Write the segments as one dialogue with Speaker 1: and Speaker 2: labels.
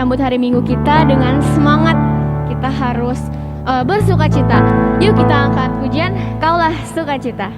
Speaker 1: menyambut hari Minggu kita dengan semangat. Kita harus bersukacita. Yuk kita angkat pujian, Kaulah Sukacita.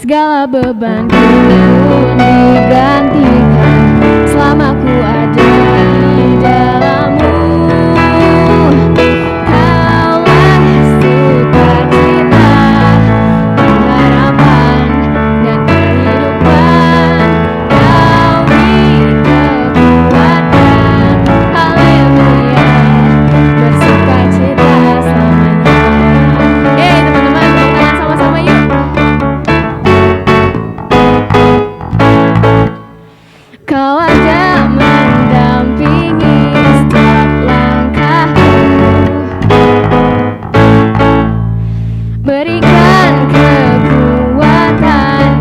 Speaker 2: Segala bebanku digantikan selama ku ada di dalam-Mu. Kaulah sukacita, pengharapan dan kehidupan. Kau beri kekuatan, haleluya, bersukacita selamanya. Yeay teman-teman, tepuk tangan sama-sama yuk. Kau ada mendampingi setiap langkahku, berikan kekuatan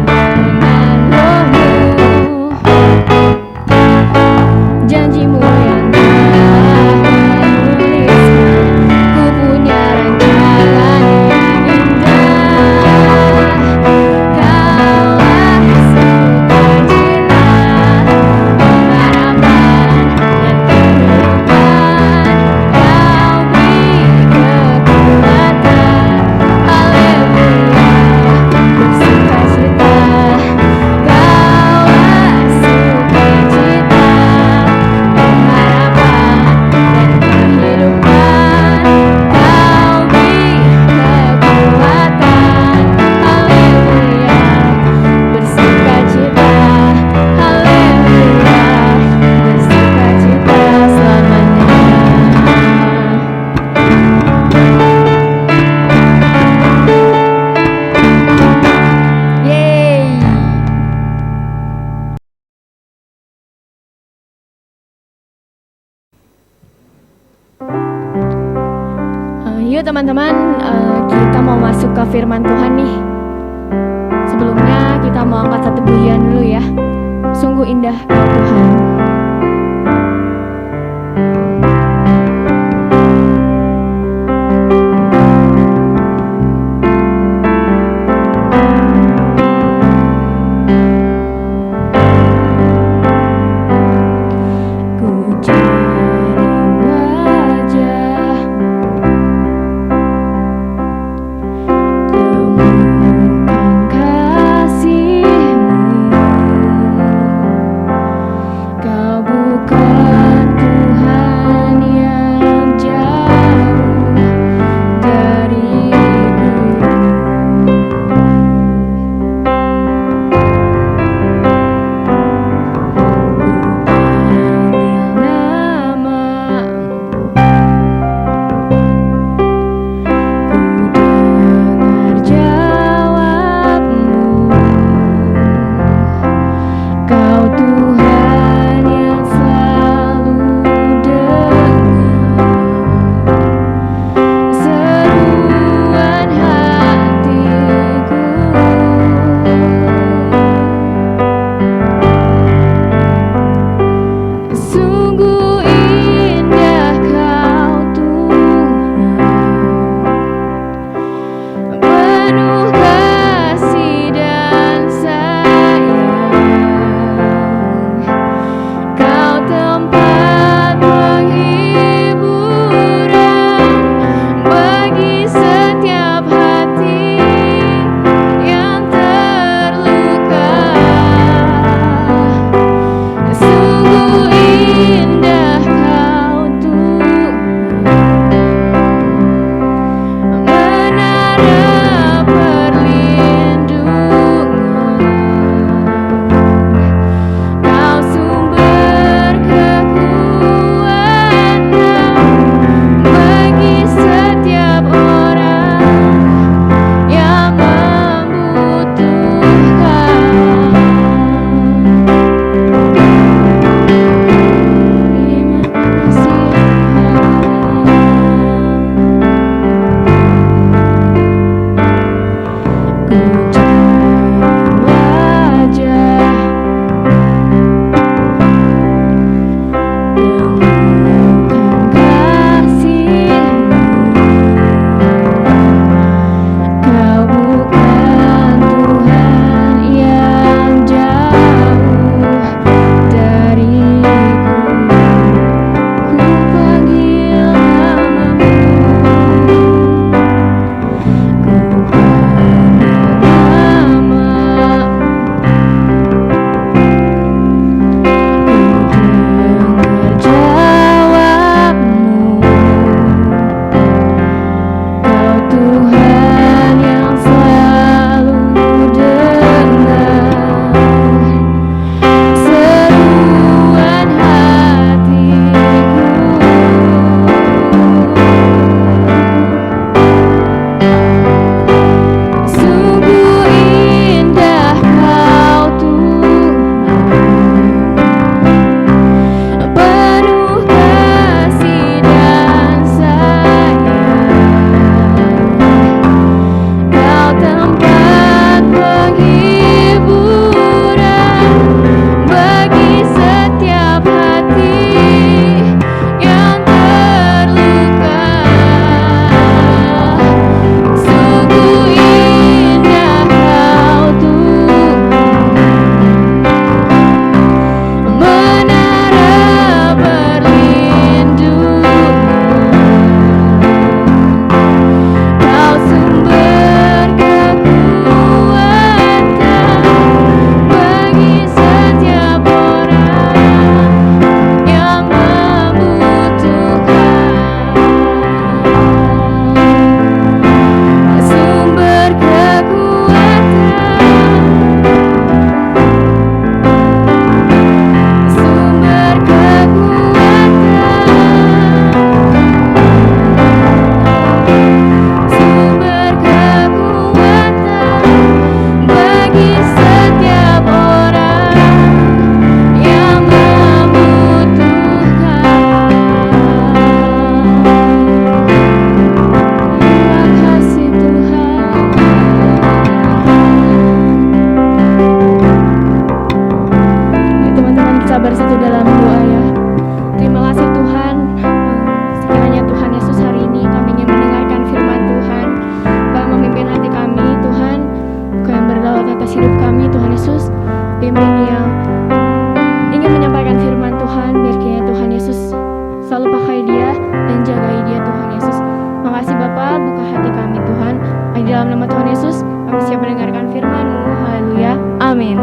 Speaker 2: dengan Roh-Mu. Janji-Mu yang telah menuliskan, ku punya rencana yang indah. Kaulah sukacita, pengharapan dan kehidupan. Kau beri kekuatan, haleluya, bersukacita. Kaulah sukacita, pengharapan dan kehidupan. Kau beri kekuatan, haleluya, bersukacita, haleluya, bersukacita selamanya. Yeay. Yuk teman-teman, kita mau masuk ke firman Tuhan nih. Sebelumnya kita mau angkat satu pujian dulu ya. Sungguh indah Kau Tuhan. Ku cari wajah, temukan kasih-Mu. Kau dia dan jagai dia Tuhan Yesus. Makasih Bapa, buka hati kami Tuhan. Di dalam nama Tuhan Yesus, kami siap mendengarkan firman-Mu. Haleluya. Amin.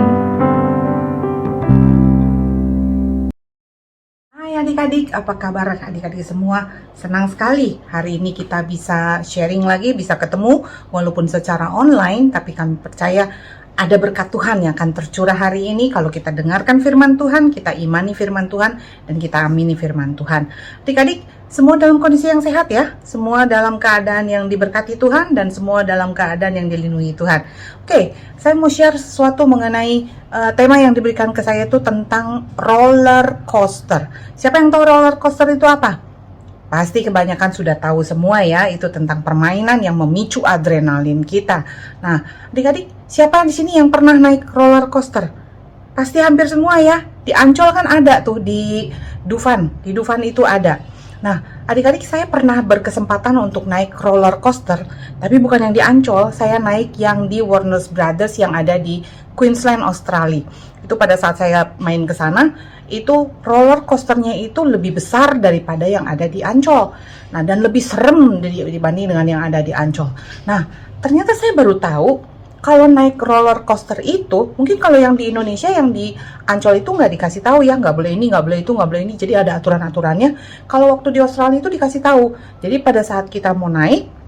Speaker 3: Hai adik-adik, apa kabar adik-adik semua? Senang sekali hari ini kita bisa sharing lagi, bisa ketemu walaupun secara online, tapi kami percaya ada berkat Tuhan yang akan tercurah hari ini kalau kita dengarkan firman Tuhan, kita imani firman Tuhan, dan kita amini firman Tuhan. Adik-adik, semua dalam kondisi yang sehat ya, semua dalam keadaan yang diberkati Tuhan, dan semua dalam keadaan yang dilindungi Tuhan. Oke, saya mau share sesuatu mengenai tema yang diberikan ke saya itu tentang roller coaster. Siapa yang tahu roller coaster itu apa? Pasti kebanyakan sudah tahu semua ya, itu tentang permainan yang memicu adrenalin kita. Nah, adik-adik, siapa di sini yang pernah naik roller coaster? Pasti hampir semua ya. Di Ancol kan ada tuh, di Dufan itu ada. Nah, adik-adik, saya pernah berkesempatan untuk naik roller coaster, tapi bukan yang di Ancol, saya naik yang di Warner Brothers yang ada di Queensland, Australia. Itu pada saat saya main ke sana, itu roller coasternya itu lebih besar daripada yang ada di Ancol. Nah, dan lebih serem dibanding dengan yang ada di Ancol. Nah, ternyata saya baru tahu kalau naik roller coaster itu, mungkin kalau yang di Indonesia, yang di Ancol itu nggak dikasih tahu ya, nggak boleh ini, nggak boleh itu, nggak boleh ini. Jadi ada aturan-aturannya. Kalau waktu di Australia itu dikasih tahu. Jadi pada saat kita mau naik,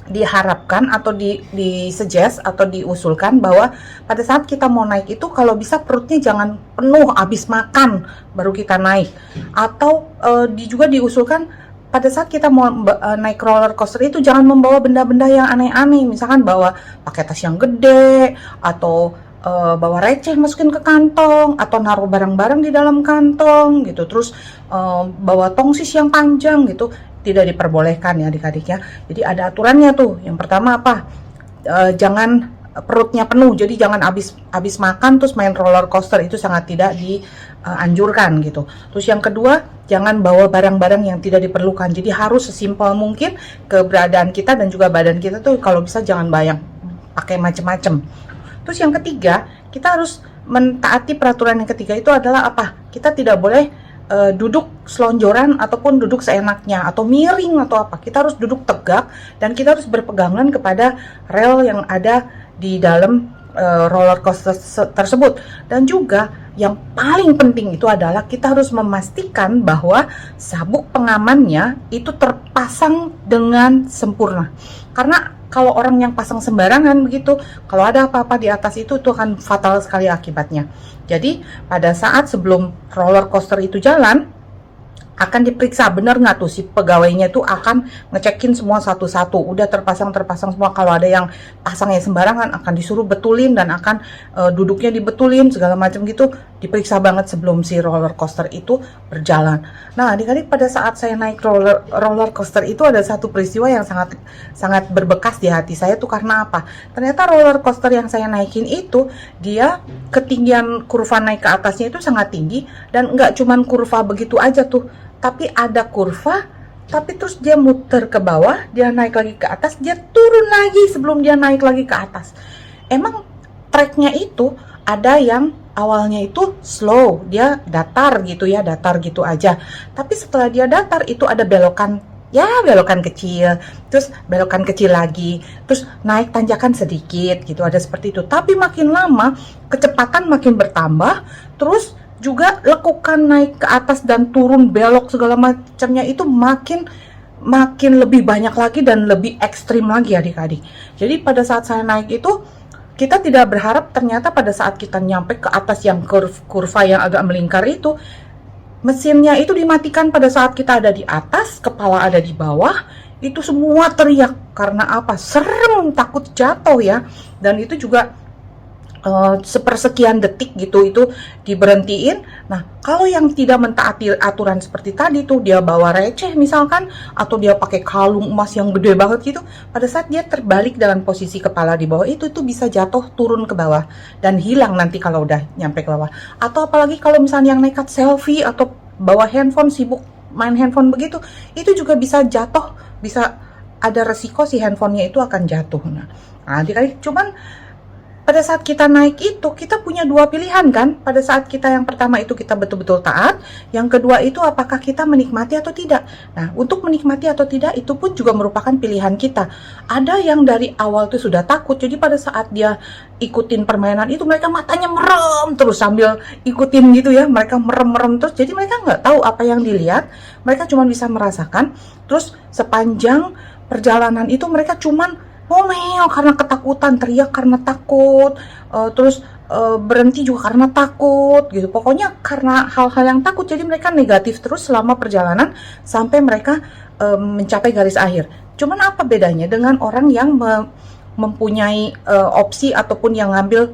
Speaker 3: diharapkan atau disuggest atau diusulkan bahwa pada saat kita mau naik itu kalau bisa perutnya jangan penuh habis makan baru kita naik, atau juga diusulkan pada saat kita mau naik roller coaster itu jangan membawa benda-benda yang aneh-aneh, misalkan bawa pakai tas yang gede atau bawa receh masukin ke kantong atau naruh barang-barang di dalam kantong gitu, terus bawa tongsis yang panjang gitu, tidak diperbolehkan ya adik-adik ya. Jadi ada aturannya tuh. Yang pertama apa? Jangan perutnya penuh, jadi jangan habis makan terus main roller coaster, itu sangat tidak dianjurkan gitu. Terus yang kedua, jangan bawa barang-barang yang tidak diperlukan. Jadi harus sesimpel mungkin keberadaan kita dan juga badan kita tuh kalau bisa jangan bayang pakai macem-macem. Terus yang ketiga, kita harus mentaati peraturan yang ketiga itu adalah apa? Kita tidak boleh duduk selonjoran ataupun duduk seenaknya atau miring atau apa. Kita harus duduk tegak dan kita harus berpegangan kepada rel yang ada di dalam roller coaster tersebut. Dan juga yang paling penting itu adalah kita harus memastikan bahwa sabuk pengamannya itu terpasang dengan sempurna. Karena kalau orang yang pasang sembarangan begitu, kalau ada apa-apa di atas itu akan fatal sekali akibatnya. Jadi pada saat sebelum roller coaster itu jalan, akan diperiksa benar nggak tuh si pegawainya itu akan ngecekin semua satu-satu, udah terpasang semua. Kalau ada yang pasangnya sembarangan akan disuruh betulin dan akan duduknya dibetulin segala macam gitu, diperiksa banget sebelum si roller coaster itu berjalan. Nah adik-adik, pada saat saya naik roller coaster itu ada satu peristiwa yang sangat berbekas di hati saya tuh. Karena apa? Ternyata roller coaster yang saya naikin itu dia ketinggian kurva naik ke atasnya itu sangat tinggi, dan nggak cuman kurva begitu aja tuh, tapi ada kurva, tapi terus dia muter ke bawah, dia naik lagi ke atas, dia turun lagi sebelum dia naik lagi ke atas. Emang treknya itu ada yang awalnya itu slow, dia datar gitu ya, datar gitu aja. Tapi setelah dia datar itu ada belokan, ya belokan kecil, terus belokan kecil lagi, terus naik tanjakan sedikit gitu, ada seperti itu. Tapi makin lama kecepatan makin bertambah, terus juga lekukan naik ke atas dan turun belok segala macamnya itu makin lebih banyak lagi dan lebih ekstrim lagi adik-adik. Jadi pada saat saya naik itu, kita tidak berharap ternyata pada saat kita nyampe ke atas yang kurva yang agak melingkar itu, mesinnya itu dimatikan pada saat kita ada di atas, kepala ada di bawah, itu semua teriak. Karena apa? Serem, takut jatuh ya. Dan itu juga sepersekian detik gitu itu diberhentiin. Nah kalau yang tidak mentaati aturan seperti tadi tuh, dia bawa receh misalkan, atau dia pakai kalung emas yang gede banget gitu, pada saat dia terbalik dengan posisi kepala di bawah itu bisa jatuh turun ke bawah dan hilang nanti kalau udah nyampe ke bawah. Atau apalagi kalau misalnya yang nekat selfie atau bawa handphone, sibuk main handphone begitu, itu juga bisa jatuh, bisa ada resiko si handphonenya itu akan jatuh. Nah adik-adik, cuman pada saat kita naik itu, kita punya dua pilihan kan. Pada saat kita yang pertama itu kita betul-betul taat, yang kedua itu apakah kita menikmati atau tidak. Nah, untuk menikmati atau tidak itu pun juga merupakan pilihan kita. Ada yang dari awal itu sudah takut, jadi pada saat dia ikutin permainan itu mereka matanya merem terus sambil ikutin gitu ya, mereka merem-merem terus, jadi mereka nggak tahu apa yang dilihat, mereka cuma bisa merasakan. Terus sepanjang perjalanan itu mereka cuman ngomel karena ketakutan, teriak karena takut, terus berhenti juga karena takut gitu. Pokoknya karena hal-hal yang takut, jadi mereka negatif terus selama perjalanan sampai mereka mencapai garis akhir. Cuman apa bedanya dengan orang yang mempunyai opsi ataupun yang ngambil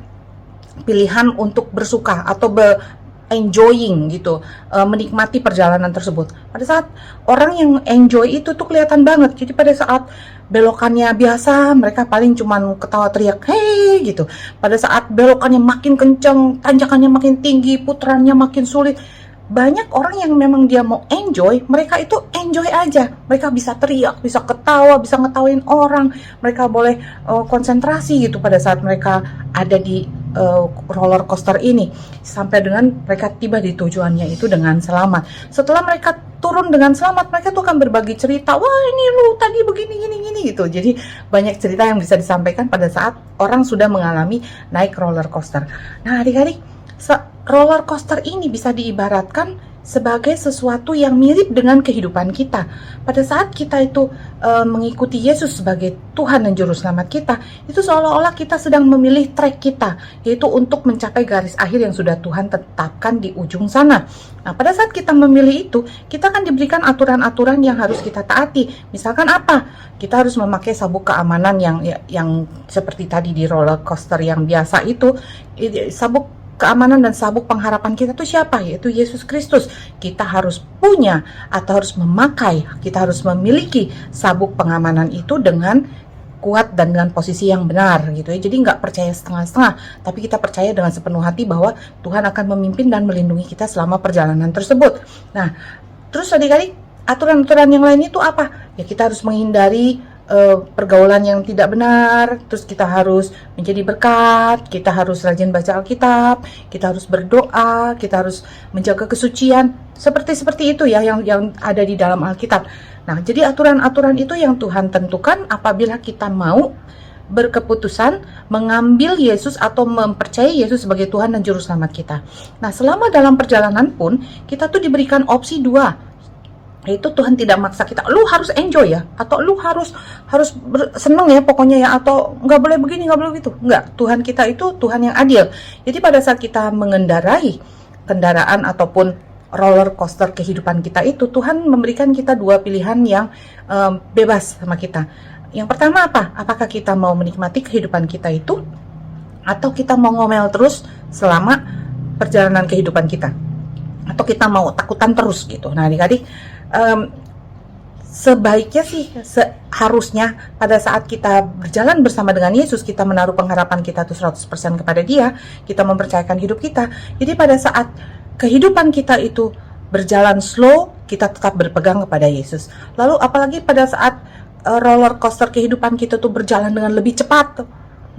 Speaker 3: pilihan untuk bersuka atau enjoying gitu, menikmati perjalanan tersebut. Pada saat orang yang enjoy itu tuh kelihatan banget. Jadi pada saat belokannya biasa, mereka paling cuman ketawa teriak hei gitu. Pada saat belokannya makin kenceng, tanjakannya makin tinggi, putarannya makin sulit, banyak orang yang memang dia mau enjoy, mereka itu enjoy aja. Mereka bisa teriak, bisa ketawa, bisa ngetawain orang, mereka boleh konsentrasi gitu pada saat mereka ada di roller coaster ini, sampai dengan mereka tiba di tujuannya itu dengan selamat. Setelah mereka turun dengan selamat, mereka tuh akan berbagi cerita, wah ini lu tadi begini gini gitu. Jadi banyak cerita yang bisa disampaikan pada saat orang sudah mengalami naik roller coaster. Nah adik-adik, roller coaster ini bisa diibaratkan sebagai sesuatu yang mirip dengan kehidupan kita. Pada saat kita itu mengikuti Yesus sebagai Tuhan dan Juru Selamat kita, itu seolah-olah kita sedang memilih trek kita, yaitu untuk mencapai garis akhir yang sudah Tuhan tetapkan di ujung sana. Nah, pada saat kita memilih itu, kita akan diberikan aturan-aturan yang harus kita taati. Misalkan apa? Kita harus memakai sabuk keamanan yang seperti tadi di roller coaster yang biasa itu, sabuk keamanan dan sabuk pengharapan kita tuh siapa? Yaitu Yesus Kristus. Kita harus punya atau harus memakai, kita harus memiliki sabuk pengamanan itu dengan kuat dan dengan posisi yang benar gitu ya. Jadi nggak percaya setengah-setengah, tapi kita percaya dengan sepenuh hati bahwa Tuhan akan memimpin dan melindungi kita selama perjalanan tersebut. Nah, terus adik-adik, aturan-aturan yang lain itu apa? Ya kita harus menghindari pergaulan yang tidak benar, terus kita harus menjadi berkat, kita harus rajin baca Alkitab, kita harus berdoa, kita harus menjaga kesucian, seperti itu ya yang ada di dalam Alkitab. Nah, jadi aturan-aturan itu yang Tuhan tentukan apabila kita mau berkeputusan mengambil Yesus atau mempercayai Yesus sebagai Tuhan dan Juru Selamat kita. Nah, selama dalam perjalanan pun kita tuh diberikan opsi dua, yaitu Tuhan tidak maksa kita, lu harus enjoy ya, atau lu harus seneng ya pokoknya ya, atau nggak boleh begini, nggak boleh begitu. Nggak, Tuhan kita itu Tuhan yang adil. Jadi pada saat kita mengendarai kendaraan ataupun roller coaster kehidupan kita itu, Tuhan memberikan kita dua pilihan yang bebas sama kita. Yang pertama apa? Apakah kita mau menikmati kehidupan kita itu, atau kita mau ngomel terus selama perjalanan kehidupan kita, atau kita mau takutan terus gitu. Nah adik-adik, sebaiknya sih seharusnya pada saat kita berjalan bersama dengan Yesus, kita menaruh pengharapan kita tuh 100% kepada Dia, kita mempercayakan hidup kita. Jadi pada saat kehidupan kita itu berjalan slow, kita tetap berpegang kepada Yesus. Lalu apalagi pada saat roller coaster kehidupan kita tuh berjalan dengan lebih cepat,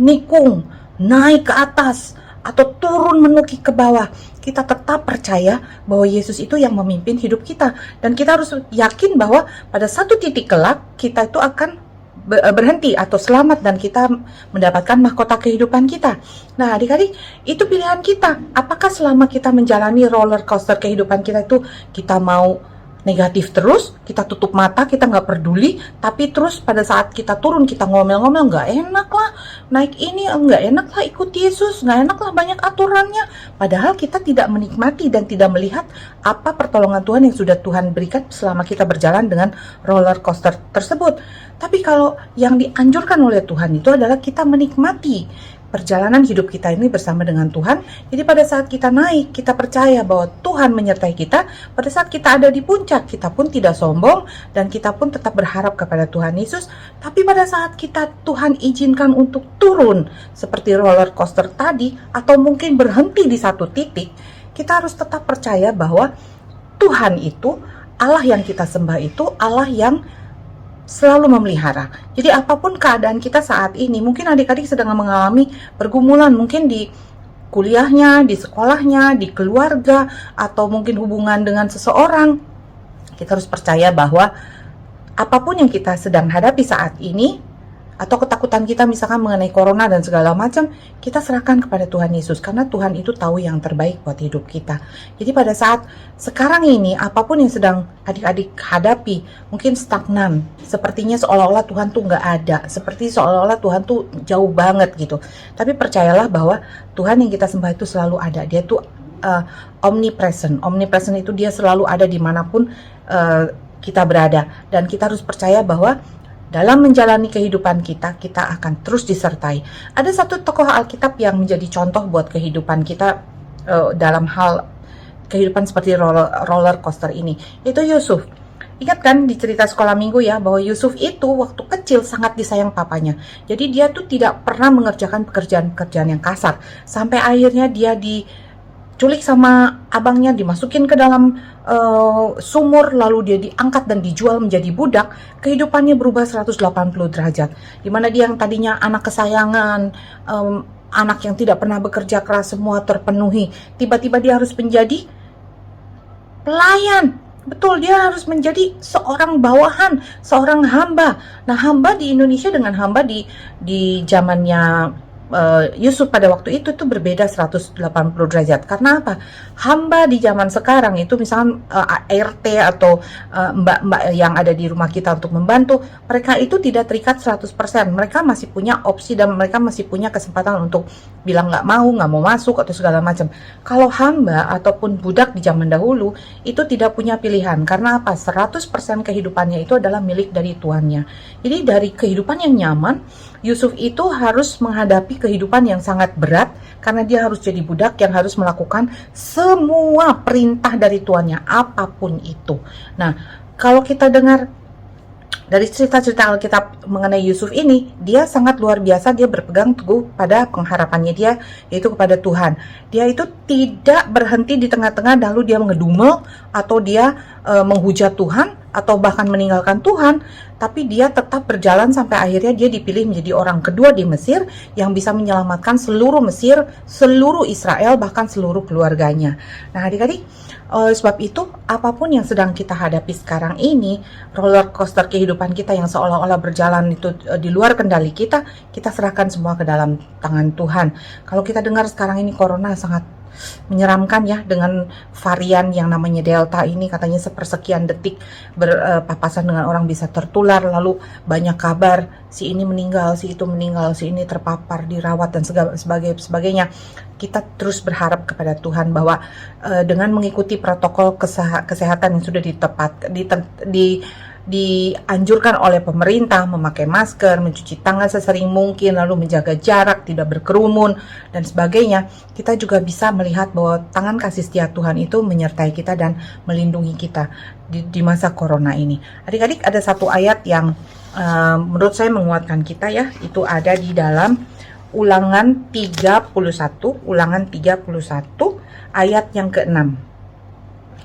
Speaker 3: nikung, naik ke atas atau turun menuki ke bawah, kita tetap percaya bahwa Yesus itu yang memimpin hidup kita. Dan kita harus yakin bahwa pada satu titik kelak kita itu akan berhenti atau selamat dan kita mendapatkan mahkota kehidupan kita. Nah adik-adik, itu pilihan kita. Apakah selama kita menjalani roller coaster kehidupan kita itu kita mau negatif terus, kita tutup mata, kita nggak peduli, tapi terus pada saat kita turun kita ngomel-ngomel, nggak enak lah naik ini, nggak enak lah ikut Yesus, nggak enak lah banyak aturannya, padahal kita tidak menikmati dan tidak melihat apa pertolongan Tuhan yang sudah Tuhan berikan selama kita berjalan dengan roller coaster tersebut. Tapi kalau yang dianjurkan oleh Tuhan itu adalah kita menikmati perjalanan hidup kita ini bersama dengan Tuhan. Jadi pada saat kita naik, kita percaya bahwa Tuhan menyertai kita. Pada saat kita ada di puncak, kita pun tidak sombong dan kita pun tetap berharap kepada Tuhan Yesus. Tapi pada saat kita Tuhan izinkan untuk turun seperti roller coaster tadi, atau mungkin berhenti di satu titik, kita harus tetap percaya bahwa Tuhan itu, Allah yang kita sembah itu Allah yang selalu memelihara. Jadi apapun keadaan kita saat ini, mungkin adik-adik sedang mengalami pergumulan, mungkin di kuliahnya, di sekolahnya, di keluarga, atau mungkin hubungan dengan seseorang. Kita harus percaya bahwa apapun yang kita sedang hadapi saat ini, atau ketakutan kita misalkan mengenai corona dan segala macam, kita serahkan kepada Tuhan Yesus, karena Tuhan itu tahu yang terbaik buat hidup kita. Jadi pada saat sekarang ini, apapun yang sedang adik-adik hadapi, mungkin stagnan, sepertinya seolah-olah Tuhan tuh nggak ada, seperti seolah-olah Tuhan tuh jauh banget gitu. Tapi percayalah bahwa Tuhan yang kita sembah itu selalu ada. Dia tuh omnipresent. Omnipresent itu dia selalu ada dimanapun kita berada. Dan kita harus percaya bahwa dalam menjalani kehidupan kita, kita akan terus disertai. Ada satu tokoh Alkitab yang menjadi contoh buat kehidupan kita dalam hal kehidupan seperti roller coaster ini, yaitu Yusuf. Ingat kan di cerita sekolah minggu ya, bahwa Yusuf itu waktu kecil sangat disayang papanya. Jadi dia tuh tidak pernah mengerjakan pekerjaan-pekerjaan yang kasar. Sampai akhirnya dia diculik sama abangnya, dimasukin ke dalam sumur, lalu dia diangkat dan dijual menjadi budak. Kehidupannya berubah 180 derajat, dimana dia yang tadinya anak kesayangan, anak yang tidak pernah bekerja keras, semua terpenuhi, tiba-tiba dia harus menjadi pelayan. Betul, dia harus menjadi seorang bawahan, seorang hamba. Nah, hamba di Indonesia dengan hamba di zamannya Yusuf pada waktu itu tuh berbeda 180 derajat. Karena apa? Hamba di zaman sekarang itu misalnya ART atau mbak-mbak yang ada di rumah kita untuk membantu, mereka itu tidak terikat 100%. Mereka masih punya opsi dan mereka masih punya kesempatan untuk bilang nggak mau masuk atau segala macam. Kalau hamba ataupun budak di zaman dahulu itu tidak punya pilihan. Karena apa? 100% kehidupannya itu adalah milik dari tuannya. Jadi dari kehidupan yang nyaman, Yusuf itu harus menghadapi kehidupan yang sangat berat karena dia harus jadi budak yang harus melakukan semua perintah dari tuannya, apapun itu. Nah, kalau kita dengar dari cerita-cerita Alkitab mengenai Yusuf ini, dia sangat luar biasa. Dia berpegang teguh pada pengharapannya dia, yaitu kepada Tuhan. Dia itu tidak berhenti di tengah-tengah lalu dia ngedumel atau dia menghujat Tuhan atau bahkan meninggalkan Tuhan, tapi dia tetap berjalan sampai akhirnya dia dipilih menjadi orang kedua di Mesir yang bisa menyelamatkan seluruh Mesir, seluruh Israel, bahkan seluruh keluarganya. Nah, adik-adik, sebab itu apapun yang sedang kita hadapi sekarang ini, roller coaster kehidupan kita yang seolah-olah berjalan itu di luar kendali kita, kita serahkan semua ke dalam tangan Tuhan. Kalau kita dengar sekarang ini corona sangat menyeramkan ya, dengan varian yang namanya Delta ini, katanya sepersekian detik berpapasan dengan orang bisa tertular, lalu banyak kabar si ini meninggal, si itu meninggal, si ini terpapar, dirawat dan sebagainya. Kita terus berharap kepada Tuhan bahwa dengan mengikuti protokol kesehatan yang sudah dianjurkan oleh pemerintah, memakai masker, mencuci tangan sesering mungkin, lalu menjaga jarak, tidak berkerumun dan sebagainya, kita juga bisa melihat bahwa tangan kasih setia Tuhan itu menyertai kita dan melindungi kita di masa corona ini. Adik-adik, ada satu ayat yang menurut saya menguatkan kita ya, itu ada di dalam Ulangan 31 ayat yang ke-6.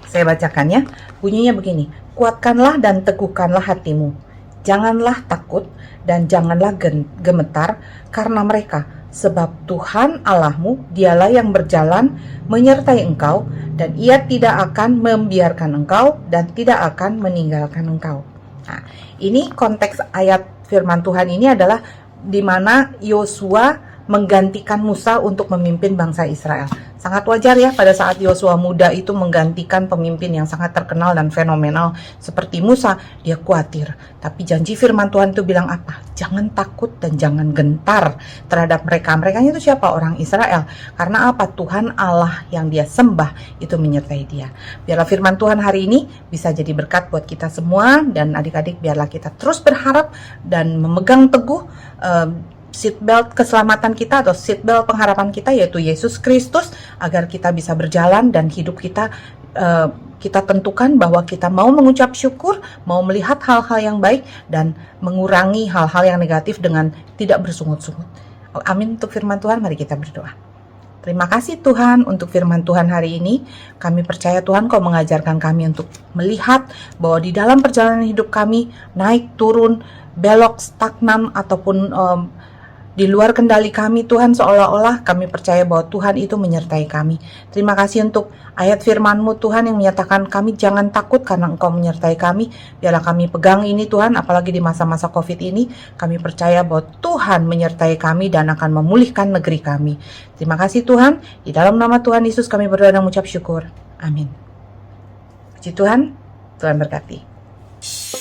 Speaker 3: Saya bacakan ya, bunyinya begini: kuatkanlah dan teguhkanlah hatimu, janganlah takut dan janganlah gemetar karena mereka, sebab Tuhan Allahmu dialah yang berjalan menyertai engkau, dan ia tidak akan membiarkan engkau dan tidak akan meninggalkan engkau. Nah, ini konteks ayat firman Tuhan ini adalah di mana Yosua menggantikan Musa untuk memimpin bangsa Israel. Sangat wajar ya pada saat Yosua muda itu menggantikan pemimpin yang sangat terkenal dan fenomenal seperti Musa. Dia khawatir, tapi janji firman Tuhan itu bilang apa? Jangan takut dan jangan gentar terhadap mereka. Mereka itu siapa? Orang Israel. Karena apa? Tuhan Allah yang dia sembah itu menyertai dia. Biarlah firman Tuhan hari ini bisa jadi berkat buat kita semua, dan adik-adik biarlah kita terus berharap dan memegang teguh seatbelt keselamatan kita atau seatbelt pengharapan kita, yaitu Yesus Kristus, agar kita bisa berjalan dan hidup kita kita tentukan bahwa kita mau mengucap syukur, mau melihat hal-hal yang baik dan mengurangi hal-hal yang negatif dengan tidak bersungut-sungut. Amin untuk firman Tuhan. Mari kita berdoa. Terima kasih Tuhan untuk firman Tuhan hari ini. Kami percaya Tuhan Kau mengajarkan kami untuk melihat bahwa di dalam perjalanan hidup kami, naik, turun, belok, stagnan, ataupun di luar kendali kami Tuhan, seolah-olah kami percaya bahwa Tuhan itu menyertai kami. Terima kasih untuk ayat firman-Mu Tuhan yang menyatakan kami jangan takut karena Engkau menyertai kami. Biarlah kami pegang ini Tuhan, apalagi di masa-masa COVID ini. Kami percaya bahwa Tuhan menyertai kami dan akan memulihkan negeri kami. Terima kasih Tuhan, di dalam nama Tuhan Yesus kami berdoa dan mengucap syukur. Amin. Puji Tuhan, Tuhan berkati.